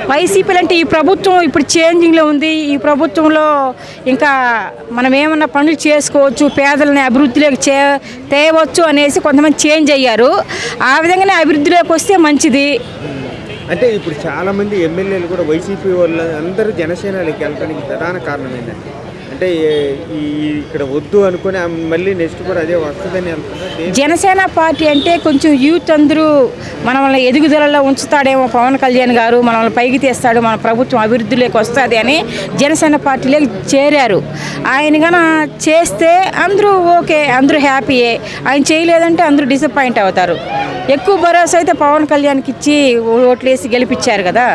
వైసీపీలు అంటే ఈ ప్రభుత్వం ఇప్పుడు చేంజింగ్లో ఉంది. ఈ ప్రభుత్వంలో ఇంకా మనం ఏమన్నా పనులు చేసుకోవచ్చు, పేదలని అభివృద్ధిలోకి తేవచ్చు అనేసి కొంతమంది చేంజ్ అయ్యారు. ఆ విధంగానే అభివృద్ధిలోకి వస్తే మంచిది. అంటే ఇప్పుడు చాలామంది ఎమ్మెల్యేలు కూడా వైసీపీ వాళ్ళు అందరూ జనసేనలోకి వెళ్ళడానికి ప్రధాన కారణం ఏంటంటే అంటే ఇక్కడ వద్దు అనుకుని మళ్ళీ నెక్స్ట్ కూడా అదే వస్తుందని అనుకుంటున్నారు. జనసేన పార్టీ అంటే కొంచెం యూత్ అందరూ మనల్ని ఎదుగుదలలో ఉంచుతాడేమో పవన్ కళ్యాణ్ గారు, మనల్ని పైకి తీస్తాడు, మన ప్రభుత్వం అభివృద్ధిలోకి వస్తుంది అని జనసేన పార్టీలోకి చేరారు. ఆయన కన చేస్తే అందరూ ఓకే, అందరూ హ్యాపీయే. ఆయన చేయలేదంటే అందరూ డిసప్పాయింట్ అవుతారు. ఎక్కువ భరోసా అయితే పవన్ కళ్యాణ్కి ఇచ్చి ఓట్లేసి గెలిపించారు కదా,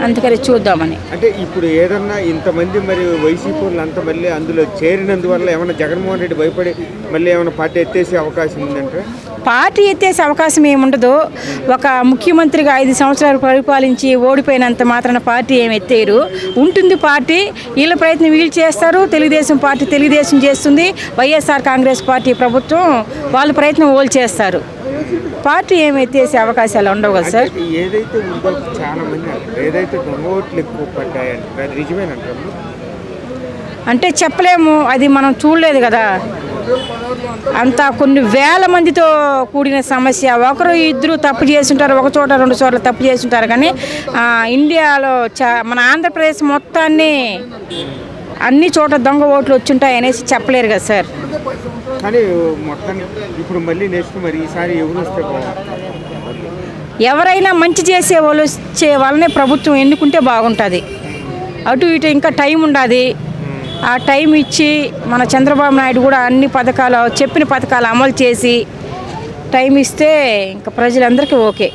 అందుకని చూద్దామని. అంటే ఇప్పుడు ఏదన్నా ఇంతమంది మరి వైసీపీ వాళ్ళు అంతా మళ్ళీ అందులో చేరినందువల్ల ఏమైనా జగన్మోహన్ రెడ్డి భయపడి మళ్ళీ ఏమైనా పార్టీ ఎత్తేసే అవకాశం ఉందంటే? పార్టీ ఎత్తేసే అవకాశం ఏముండదు. ఒక ముఖ్యమంత్రిగా 5 సంవత్సరాలు పరిపాలించి ఓడిపోయినంత మాత్రాన పార్టీ ఏమి ఎత్తేయరు. ఉంటుంది పార్టీ, వీళ్ళ ప్రయత్నం వీళ్ళు చేస్తారు. తెలుగుదేశం పార్టీ తెలుగుదేశం చేస్తుంది, వైఎస్ఆర్ కాంగ్రెస్ పార్టీ ప్రభుత్వం వాళ్ళ ప్రయత్నం వాళ్ళు చేస్తారు. పార్టీ ఏమి ఎత్తేసే అవకాశాలు ఉండవు కదా సార్. ఏదైతే ఉందో చాలా మంది ఏదైతే దొంగ ఓట్లు ఎక్కువ పడ్డాయంటే అది నిజమేనంటారు? అంటే చెప్పలేము, అది మనం చూడలేదు కదా. అంతా కొన్ని వేల మందితో కూడిన సమస్య. ఒకరు ఇద్దరు తప్పు చేస్తుంటారు, ఒక చోట 2 చోట్ల తప్పు చేస్తుంటారు. కానీ ఇండియాలో మన ఆంధ్రప్రదేశ్ మొత్తాన్ని అన్ని చోట్ల దొంగ ఓట్లు వచ్చుంటాయి అనేసి చెప్పలేరు కదా సార్. కానీ మొత్తానికి ఇప్పుడు మళ్ళీ నెక్స్ట్ మరి ఈసారి ఎవరు వస్తే ఎవరైనా మంచి చేసే వాళ్ళు వచ్చే వాళ్ళనే ప్రభుత్వం ఎన్నుకుంటే బాగుంటుంది. అటు ఇటు ఇంకా టైం ఉండాలి. ఆ టైం ఇచ్చి మన చంద్రబాబు నాయుడు కూడా అన్ని పథకాలు చెప్పిన పథకాలు అమలు చేసి టైం ఇస్తే ఇంకా ప్రజలందరికీ ఓకే.